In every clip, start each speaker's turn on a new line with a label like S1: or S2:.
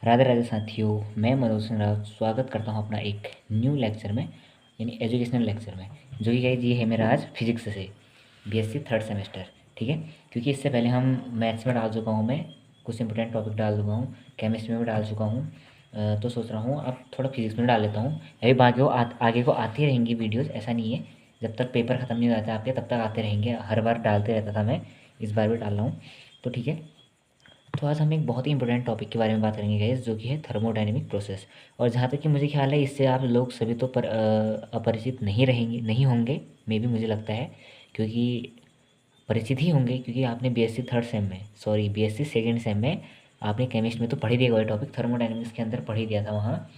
S1: राधे राधे साथियों, मैं मनोज सिंह राउत स्वागत करता हूं अपना एक न्यू लेक्चर में, यानी एजुकेशनल लेक्चर में, जो कि गाइस ये है मेरा आज फिजिक्स से बीएससी थर्ड सेमेस्टर। ठीक है, क्योंकि इससे पहले हम मैथ्स में डाल चुका हूं, मैं कुछ इंपॉर्टेंट टॉपिक डाल चुका हूं, केमिस्ट्री में भी डाल चुका हूं। तो सोच रहा हूँ अब थोड़ा फिजिक्स में डाल लेता हूँ। अभी बाकी आगे को आती रहेंगी वीडियोज़, ऐसा नहीं है। जब तक पेपर ख़त्म नहीं हो जाता आपके तब तक आते रहेंगे, हर बार डालते रहता था मैं, इस बार भी डाल रहा हूँ। तो ठीक है, तो आज हम एक बहुत ही इंपॉर्टेंट टॉपिक के बारे में बात करेंगे गाइस, जो कि है थर्मोडायनेमिक प्रोसेस। और जहाँ तक कि मुझे ख्याल है इससे आप लोग सभी तो अपरिचित नहीं होंगे, मे भी मुझे लगता है, क्योंकि परिचित ही होंगे, क्योंकि आपने बीएससी थर्ड सेम में, सॉरी बीएससी सेकेंड सेम में आपने केमिस्ट्री में तो पढ़ ही दिया हुआ टॉपिक, थर्मोडायनेमिक्स के अंदर पढ़ ही दिया था वहाँ।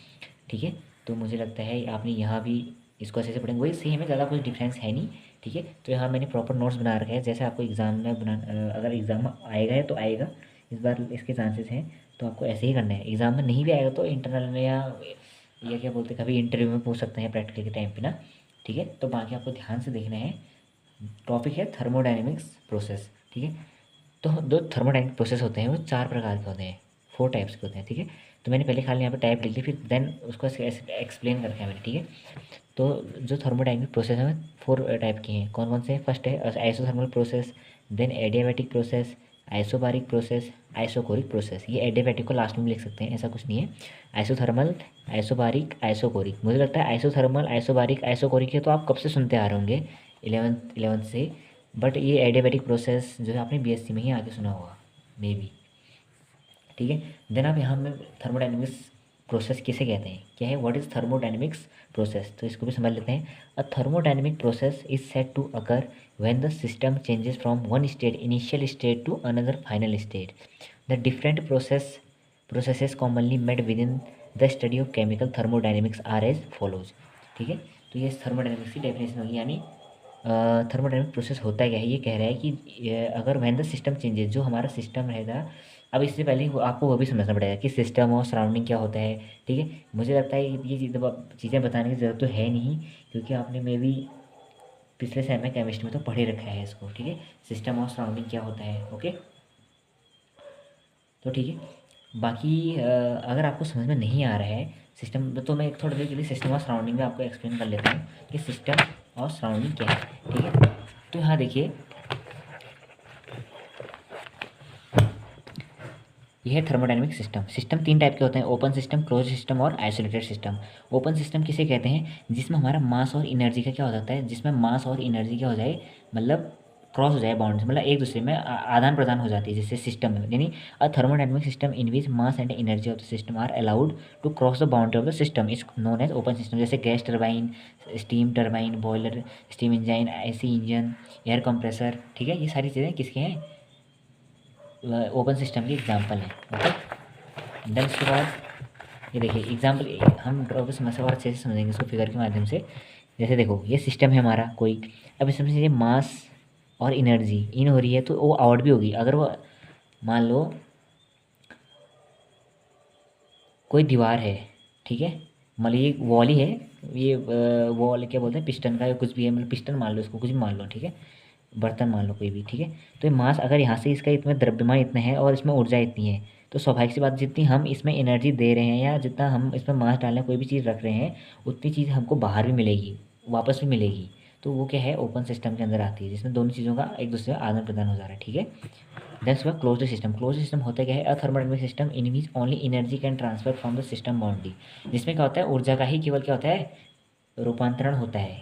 S1: ठीक है, तो मुझे लगता है आपने यहाँ भी इसको अच्छे से पढ़ेंगे, वही सेम है, ज़्यादा कुछ डिफरेंस है नहीं। ठीक है, तो यहाँ मैंने प्रॉपर नोट्स बना रखे हैं, जैसे आपको एग्ज़ाम में अगर एग्ज़ाम में आएगा है तो आएगा, इस बार इसके चांसेस हैं, तो आपको ऐसे ही करना है। एग्ज़ाम में नहीं भी आएगा तो इंटरनल में या क्या बोलते हैं, कभी इंटरव्यू में पूछ सकते हैं प्रैक्टिकल के टाइम पे ना। ठीक है, तो बाकी आपको ध्यान से देखना है। टॉपिक है थर्मोडायनेमिक्स प्रोसेस। ठीक है, तो जो थर्मोडायनेमिक प्रोसेस होते हैं वो चार प्रकार के होते हैं, 4 टाइप्स के होते हैं। ठीक है, तो मैंने पहले खाली यहाँ पे टाइप लिख ली, फिर देन उसको एक्सप्लेन करके मैंने। ठीक है, तो जो थर्मोडायनेमिक प्रोसेस है 4 टाइप की हैं। कौन कौन से हैं? फर्स्ट है isothermal process, then adiabatic process, isobaric process, isochoric process. ये एडियाबैटिक को लास्ट में लिख सकते हैं, ऐसा कुछ नहीं है। Isothermal, isobaric, isochoric. मुझे लगता है आइसोथर्मल, आइसोबारिक, आइसोकोरिक है तो आप कब से सुनते आ रहे होंगे, इलेवंथ से। बट ये एडियाबैटिक प्रोसेस जो है आपने बीएससी में ही आगे सुना होगा, मे बी। ठीक है, देन आप यहाँ में थर्मोडायनेमिक्स प्रोसेस किसे कहते हैं, क्या है, व्हाट इज़ थर्मोडायनेमिक्स प्रोसेस, तो इसको भी समझ लेते हैं। A thermodynamic process is said to occur when the system changes from one state initial state to another final state. The different processes commonly met with in the study of chemical thermodynamics are as follows. ठीक है, तो ये thermodynamics की definition होगी, यानी thermodynamic process होता क्या है। ये कह रहा है कि अगर व्हेन द सिस्टम चेंजेस, जो हमारा सिस्टम रहेगा, अब इससे पहले आपको वो भी समझना पड़ेगा कि सिस्टम और सराउंडिंग क्या होता है। ठीक है, मुझे लगता है ये चीज़ें बताने की ज़रूरत तो है नहीं, क्योंकि आपने मे भी पिछले सेम में केमिस्ट्री में तो पढ़ ही रखा है इसको। ठीक है, सिस्टम और सराउंडिंग क्या होता है। ओके, तो ठीक है, बाकी अगर आपको समझ में नहीं आ रहा है सिस्टम, तो मैं एक थोड़ी देर के लिए सिस्टम और सराउंडिंग में आपको एक्सप्लेन कर लेता हूँ कि सिस्टम और सराउंडिंग क्या है। ठीक है, तो यहाँ देखिए, यह है थर्मोडायनेमिक सिस्टम। सिस्टम 3 टाइप के होते हैं, ओपन सिस्टम, क्लोज सिस्टम और आइसोलेटेड सिस्टम। ओपन सिस्टम किसे कहते हैं, जिसमें हमारा मास और एनर्जी का क्या हो जाता है, जिसमें मास और एनर्जी क्या हो जाए, मतलब क्रॉस हो जाए बाउंड्स, मतलब एक दूसरे में आदान प्रदान हो जाती है, जैसे सिस्टम में, यानी a thermodynamic system in which mass and energy of the system are allowed to cross the boundary of the system is known as open system. जैसे gas turbine, steam turbine, boiler, steam engine, AC engine, air compressor. ठीक है, ये सारी चीज़ें किसके हैं, open system की example है। ओके, देन उसके बाद ये देखिए एग्जाम्पल, हम ड्रॉ की समस्या और अच्छे से समझेंगे इसको फिगर के माध्यम से। जैसे देखो ये सिस्टम है हमारा कोई, अब इसमें से मास और एनर्जी इन हो रही है तो वो आउट भी होगी। अगर वो मान लो कोई दीवार है, ठीक है, मतलब ये वॉल ही है, ये वॉल क्या बोलते हैं, पिस्टन का या कुछ भी है, मतलब पिस्टन मान लो इसको, कुछ भी मान लो। ठीक है, बर्तन मान लो कोई भी। ठीक है, तो ये मास अगर यहाँ से इसका इतना द्रव्यमान इतना है और इसमें ऊर्जा इतनी है, तो स्वाभाविक सी बात, जितनी हम इसमें एनर्जी दे रहे हैं या जितना हम इसमें मास डाल रहे हैं, कोई भी चीज़ रख रहे हैं, उतनी चीज़ हमको बाहर भी मिलेगी, वापस भी मिलेगी। तो वो क्या है, ओपन सिस्टम के अंदर आती है, जिसमें दोनों चीज़ों का एक दूसरे में आदान प्रदान हो जा रहा है। ठीक है, देन उसके बाद क्लोज्ड सिस्टम। क्लोज्ड सिस्टम होता क्या है, a thermodynamic system in which only energy can transfer from the system boundary. जिसमें क्या होता है, ऊर्जा का ही केवल क्या होता है, रूपांतरण होता है।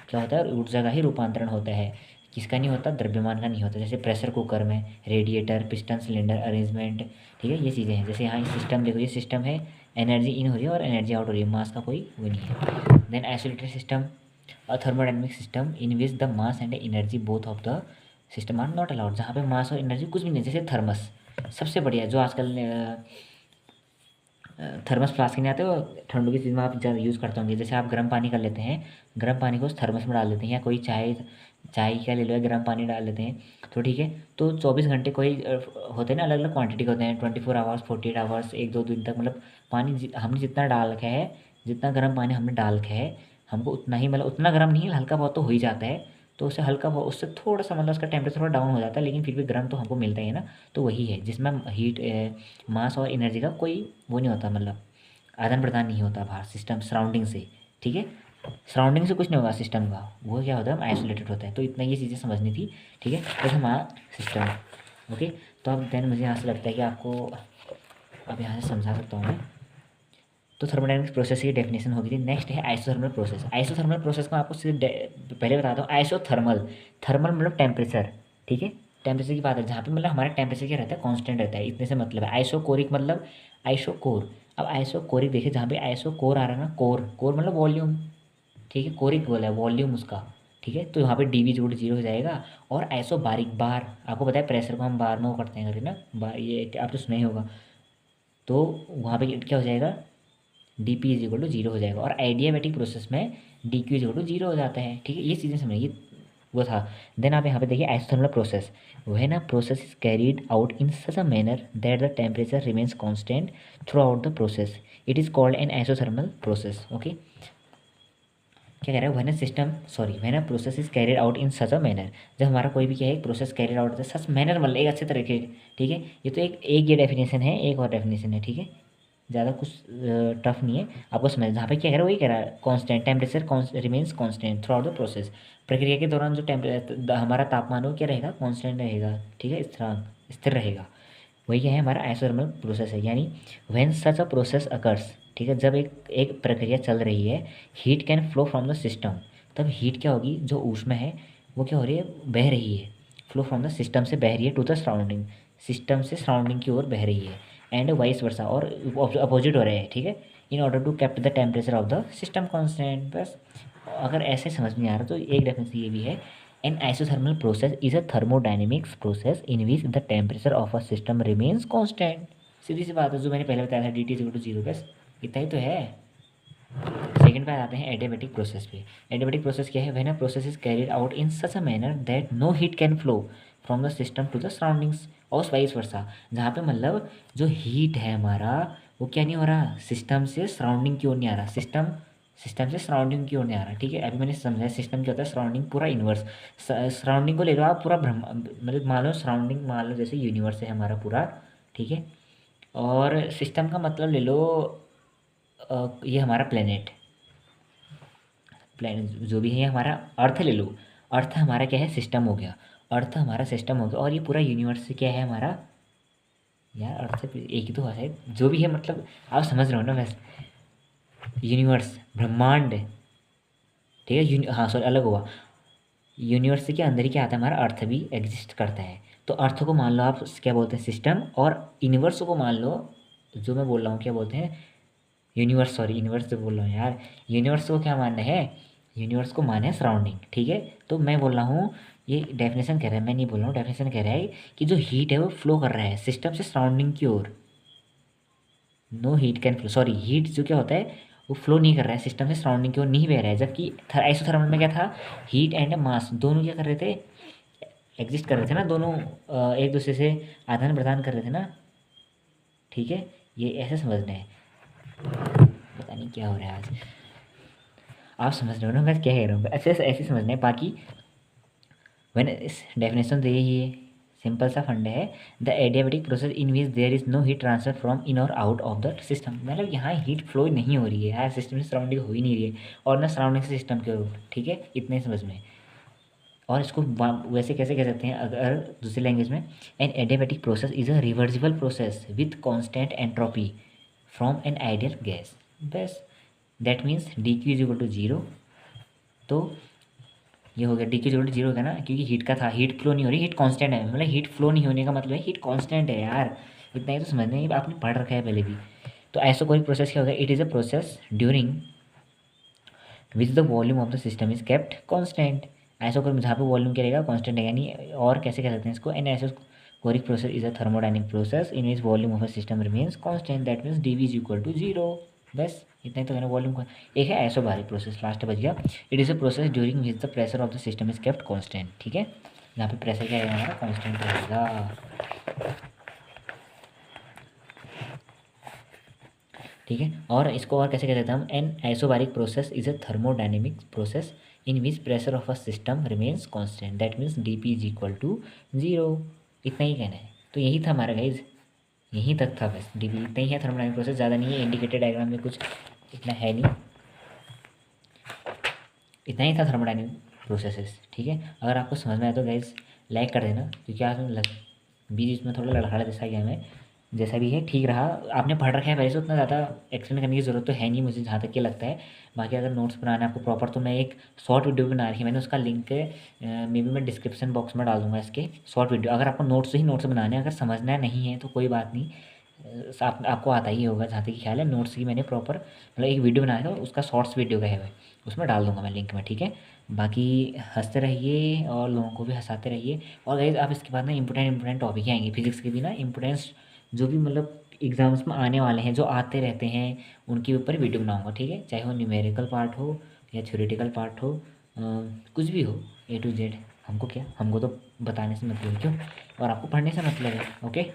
S1: क्या होता है, ऊर्जा का ही रूपांतरण होता है, किसका नहीं होता, द्रव्यमान का नहीं होता। जैसे प्रेशर कुकर में रेडिएटर, पिस्टन, सिलेंडर अरेंजमेंट। ठीक है, ये चीज़ें हैं। जैसे यहाँ सिस्टम देखो, ये सिस्टम है, एनर्जी इन हो रही है और एनर्जी आउट हो रही है, मास का कोई वो नहीं है। Then isolated system, a thermodynamic system in which the mass and energy both of the system are not allowed. जहाँ पे मास और एनर्जी कुछ भी नहीं, जैसे थर्मस सबसे बढ़िया, जो आजकल थर्मस फ्लास्क नहीं आते, वो ठंडू की चीज़ में आप ज़्यादा यूज़ करते होंगे। जैसे आप गर्म पानी कर लेते हैं, गर्म पानी को उस थर्मस में डाल देते हैं, या कोई चाय चाय क्या ले लो, या गर्म पानी डाल देते हैं, तो ठीक है, तो 24 घंटे कोई होते हैं ना, अलग अलग क्वांटिटी के होते हैं, 24 आवर्स, 48 आवर्स, 1 2 दिन तक, मतलब पानी हमने जितना डाल रखा है, जितना गर्म पानी हमने डाल रखा है, हमको उतना ही, मतलब उतना गर्म नहीं है, हल्का बहुत तो हो ही जाता है, तो उससे हल्का उससे थोड़ा सा मतलब उसका टेम्परेचर थोड़ा डाउन हो जाता है, लेकिन फिर भी गर्म तो हमको मिलता ही है ना। तो वही है जिसमें हीट मास और एनर्जी का कोई वो नहीं होता, मतलब आदान प्रदान नहीं होता बाहर सिस्टम सराउंडिंग से, ठीक है। सराउंडिंग से कुछ नहीं होगा सिस्टम का, वो क्या होता है आइसोलेटेड होता है। तो इतना ये चीज़ें समझनी थी, ठीक है। तो हमारा सिस्टम ओके। तो अब देन मुझे यहाँ से लगता है कि आपको अब यहाँ से समझा सकता हूँ मैं। तो थर्मोडायनेमिक्स प्रोसेस की डेफिनेशन हो गई थी। नेक्स्ट है आइसोथर्मल प्रोसेस। आइसोथर्मल प्रोसेस को आपको सिर्फ पहले बताता हूँ। आइसोथर्मल, थर्मल मतलब टेम्परेचर, ठीक है। टेम्परेचर की बात है जहाँ पे मतलब हमारा टेम्परेचर क्या रहता है, कांस्टेंट रहता है, इतने से मतलब है। आइसोकोरिक मतलब आइसोकोर। अब आइसोकोरिक देखिए जहाँ पे आइसोकोर आ रहा है ना, कोर कोर मतलब वॉल्यूम, ठीक है। कोरिक बोला है वॉल्यूम उसका, ठीक है। तो यहाँ पे डी वी जोड़ जीरो हो जाएगा। और आइसो बारीक बार, आपको पता है प्रेशर को हम बार में वो करते हैं करके ना, बार ये आप तो सुना ही होगा। तो वहाँ पे क्या हो जाएगा, D P is equal to zero हो जाएगा। और आइडियामेटिक प्रोसेस में D Q is equal to zero हो जाता है, ठीक है। ये चीज़ें समझिए, वो था। देन आप यहाँ पे देखिए isothermal process, when a process is carried out in such a manner that the temperature remains constant through out the process, it is called an isothermal process, okay. क्या कह रहा है, when a system sorry when a process is carried out in such a manner, जब हमारा कोई भी क्या है प्रोसेस कैरिड आउट होता है सच मैनर मतलब एक अच्छे तरीके, ठीक है। ये तो एक ये डेफिनेशन है, एक और डेफिनेशन है, ठीक है। ज़्यादा कुछ टफ नहीं है आपको समझ। जहाँ पे क्या कह रहा है वही कह रहा है, constant temperature remains constant through out the process. प्रक्रिया के दौरान जो हमारा तापमान वो क्या रहेगा, कांस्टेंट रहेगा, ठीक है, स्थिरांक स्थिर रहेगा। वही क्या है हमारा आइसोथर्मल प्रोसेस है। यानी when such a process occurs, ठीक है, जब एक एक प्रक्रिया चल रही है, heat can flow from the system, तब हीट क्या होगी, जो ऊष्मा है वो क्या हो रही है, बह रही है, फ्लो फ्रॉम द सिस्टम से बह रही है टू द सराउंडिंग, सिस्टम से सराउंडिंग की ओर बह रही है। एंड वाइस वर्सा, और अपोजिट हो रहे हैं, ठीक है। In order to kept the temperature of the system constant. बस अगर ऐसे समझ में आ रहा तो एक डेफिनेशन ये भी है, an isothermal process is a thermodynamics process in which the temperature of a system remains constant। सीधी सी बात है, जो मैंने पहले बताया था, D T equal to zero, बस इतना ही तो है। सेकंड पे आते हैं एडियाबेटिक प्रोसेस पे। एडियाबेटिक प्रोसेस क्या है, when a process is carried out in such a manner that no heat can flow from the system to the surroundings और वाइस वर्सा। जहाँ पे मतलब जो हीट है हमारा वो क्या नहीं हो रहा, सिस्टम से सराउंडिंग की ओर नहीं आ रहा, सिस्टम से सराउंडिंग की ओर नहीं आ रहा, ठीक है। अभी मैंने समझाया सिस्टम क्या होता है, सराउंडिंग पूरा इनवर्स, सराउंडिंग को ले लो आप पूरा मतलब मान लो सराउंडिंग, मान लो जैसे यूनिवर्स है हमारा पूरा, ठीक है। और सिस्टम का मतलब ले लो ये हमारा प्लेनेट जो भी है हमारा अर्थ ले लो। अर्थ हमारा क्या है, सिस्टम हो गया, अर्थ हमारा सिस्टम हो गया। और ये पूरा यूनिवर्स क्या है हमारा, यार अर्थ से एक ही तो है जो भी है, मतलब आप समझ रहे हो ना वैसे, यूनिवर्स ब्रह्मांड, ठीक है। हाँ सॉरी अलग हुआ, यूनिवर्स के अंदर ही क्या आता है हमारा अर्थ भी एग्जिस्ट करता है। तो अर्थ को मान लो आप क्या बोलते हैं, सिस्टम। और यूनिवर्स को मान लो, जो मैं बोल रहा हूँ क्या बोलते हैं, यूनिवर्स, सॉरी यूनिवर्स जो बोल रहा हूँ यार, यूनिवर्स को क्या मानना है, यूनिवर्स को माने सराउंडिंग, ठीक है। तो मैं बोल रहा हूँ, ये डेफिनेशन कह रहा है, मैं नहीं बोल रहा हूँ, डेफिनेशन कह रहा है कि जो हीट है वो फ्लो कर रहा है सिस्टम से सराउंडिंग की ओर। No heat can flow, sorry heat जो क्या होता है वो फ्लो नहीं कर रहा है सिस्टम से सराउंडिंग की ओर, नहीं बह रहा है। जबकि आइसोथर्मल में क्या था, हीट एंड मास दोनों क्या कर रहे थे, एग्जिस्ट कर रहे थे ना दोनों, एक दूसरे से आदान प्रदान कर रहे थे ना, ठीक है। ये ऐसे समझना है, पता नहीं क्या हो रहा है आज, आप समझ रहे हो ना मैं क्या कह रहा हूँ, अच्छे से ऐसे समझना है। बाकी मैंने इस डेफिनेशन तो यही है, सिंपल सा फंड है, the adiabatic process in which there is no heat transfer from in और आउट ऑफ द सिस्टम। मतलब यहाँ हीट फ्लो नहीं हो रही है यार, सिस्टम से सराउंडिंग हो ही नहीं रही है, और ना सराउंडिंग से सिस्टम के ओर, ठीक है, इतने समझ में। और इसको वैसे कैसे कह सकते हैं अगर दूसरी लैंग्वेज में, an adiabatic process is a reversible process with constant entropy from an ideal gas. बस that means D Q is equal to zero. तो ये हो गया, D Q equal to zero हो गया ना, क्योंकि हीट का था, हीट फ्लो नहीं हो रही, हीट कांस्टेंट है, मतलब हीट फ्लो नहीं होने का मतलब है हीट कांस्टेंट है यार, इतना ही तो समझना है, आपने पढ़ रखा है पहले भी। तो आइसोकोरिक प्रोसेस क्या होगा, it is a process during which the volume of the system is kept constant. Isochoric जहाँ पे वॉल्यूम क्या रहेगा, कॉन्स्टेंट है। यानी और कैसे कह सकते हैं इसको, an isochoric process is a thermodynamic process in which volume of a system remains constant, that means D V is equal to zero. बस इतना ही तो कहना वॉल्यूम का। एक है आइसोबारिक प्रोसेस, लास्ट बच गया, it is a process during which the pressure of the system is kept constant, ठीक है। यहाँ पे प्रेशर क्या रहेगा हमारा, कॉन्स्टेंट रहेगा, ठीक है। और इसको और कैसे कह सकते हैं हम, an isobaric process is a thermodynamic process in which pressure of a system remains constant, that means D P is equal to 0। इतना ही कहना है। तो यही था हमारा गाइज, यहीं तक था बस। डी पी इतना ही है, थर्मोडायनेमिक प्रोसेस ज़्यादा नहीं है। इंडिकेटर डायग्राम में कुछ इतना है नहीं, इतना ही था थर्मोडायनेमिक प्रोसेसेस। ठीक है, अगर आपको समझ में आया तो गाइज लाइक कर देना, क्योंकि आज बीच में थोड़ा लड़खड़ा जैसा गया मैं, जैसा भी है ठीक रहा। आपने पढ़ रखा है पहले से, उतना ज़्यादा एक्सप्लेन करने की ज़रूरत तो है नहीं मुझे, जहाँ तक ये लगता है। बाकी अगर नोट्स बनाना है आपको प्रॉपर, तो मैं एक शॉर्ट वीडियो बना रखी है मैंने, उसका लिंक मे बी मैं डिस्क्रिप्शन बॉक्स में डाल दूँगा इसके शॉर्ट वीडियो। अगर आपको नोट्स ही नोट्स बनाने हैं, अगर समझना नहीं है तो कोई बात नहीं, आपको आता ही होगा जहाँ तक ख्याल है। नोट्स की मैंने प्रॉपर मतलब एक वीडियो बनाया था, उसका शॉर्ट्स वीडियो का है, उसमें डाल दूँगा मैं लिंक में। ठीक है, बाकी हंसते रहिए और लोगों को भी हंसाते रहिए। और गाइस आप इसके बाद ना इंपॉर्टेंट टॉपिक ही आएंगे फिजिक्स के भी ना, इंपॉर्टेंस जो भी मतलब एग्ज़ाम्स में आने वाले हैं, जो आते रहते हैं, उनके ऊपर वीडियो बनाऊंगा। ठीक है, चाहे वो न्यूमेरिकल पार्ट हो या थ्योरेटिकल पार्ट हो, कुछ भी हो, ए टू जेड। हमको क्या, हमको तो बताने से मतलब क्यों, और आपको पढ़ने से मतलब है। ओके,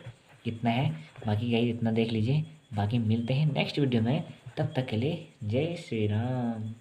S1: इतना है। बाकी गाइस इतना देख लीजिए, बाकी मिलते हैं नेक्स्ट वीडियो में। तब तक के लिए जय श्री राम।